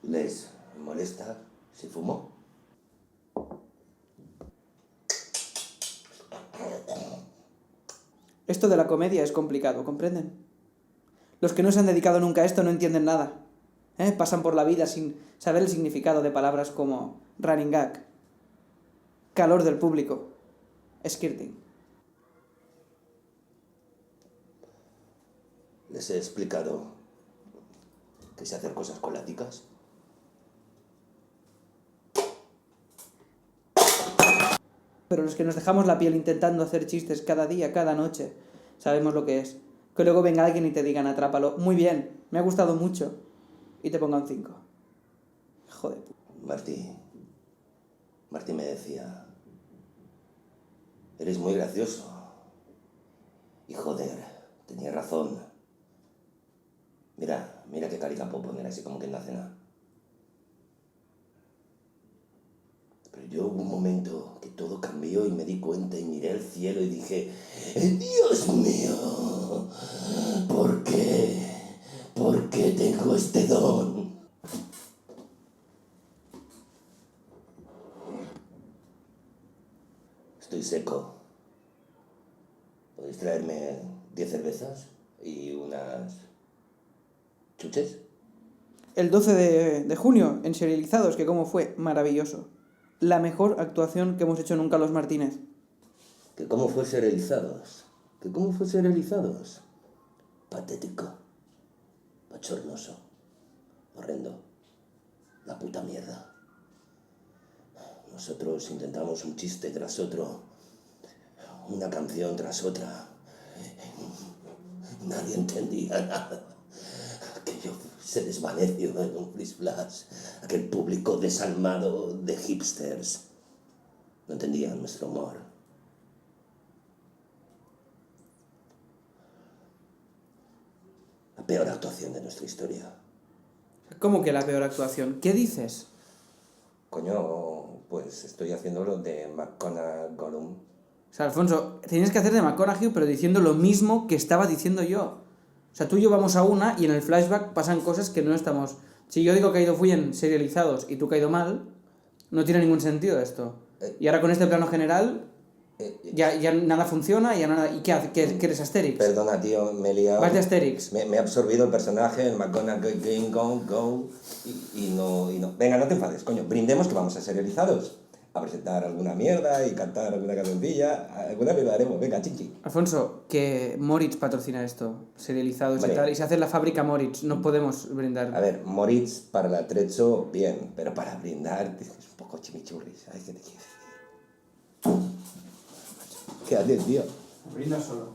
¿Les molesta si fumo? Esto de la comedia es complicado, ¿comprenden? Los que no se han dedicado nunca a esto no entienden nada. Pasan por la vida sin saber el significado de palabras como running gag, calor del público, skirting. Les he explicado que sé hacer cosas con láticas. Pero los que nos dejamos la piel intentando hacer chistes cada día, cada noche, sabemos lo que es. Que luego venga alguien y te digan, atrápalo. Muy bien, me ha gustado mucho. Y te ponga un 5. Joder. Martí me decía, eres muy gracioso. Y joder, tenía razón. Mira qué carica puedo poner así como que no hace nada. Pero yo hubo un momento que todo cambió y me di cuenta y miré al cielo y dije, Dios mío, ¿por qué? ¿Por qué tengo este don? Estoy seco. ¿Podéis traerme 10 cervezas y unas chuches? El 12 de junio, en Serializados, que como fue maravilloso. La mejor actuación que hemos hecho nunca los Martínez. ¿Que cómo fue Serializados? ¿Que cómo fue Serializados? Patético. Bochornoso. Horrendo. La puta mierda. Nosotros intentamos un chiste tras otro. Una canción tras otra. Nadie entendía nada. Aquello se desvaneció en un flash. Aquel público desalmado de hipsters. No entendían nuestro humor. La peor actuación de nuestra historia. ¿Cómo que la peor actuación? ¿Qué dices? Coño, pues estoy haciendo lo de McGonagall. O sea, Alfonso, tenías que hacer de McConaughey, pero diciendo lo mismo que estaba diciendo yo. O sea, tú y yo vamos a una y en el flashback pasan cosas que no estamos... Si yo digo que ha ido fui en Serializados y tú que ha ido mal, no tiene ningún sentido esto. Y ahora con este plano general, ya nada funciona, ya nada... ¿Y qué hace? ¿Qué eres Asterix? Perdona, tío, me he liado. ¿Vas de Asterix? Me ha absorbido el personaje, el McGonagall, go, y no... Venga, no te enfades, coño. Brindemos que vamos a Serializados. A presentar alguna mierda y cantar alguna cancioncilla. Alguna mierda haremos. Venga, chichi. Alfonso, que Moritz patrocina esto, Serializados Vale. y tal, y se hace la fábrica Moritz, no podemos brindar. A ver, Moritz para el atrecho, bien, pero para brindar es un poco chimichurri, ¿sabes qué te quiero decir? ¿Qué haces, tío? Brinda solo.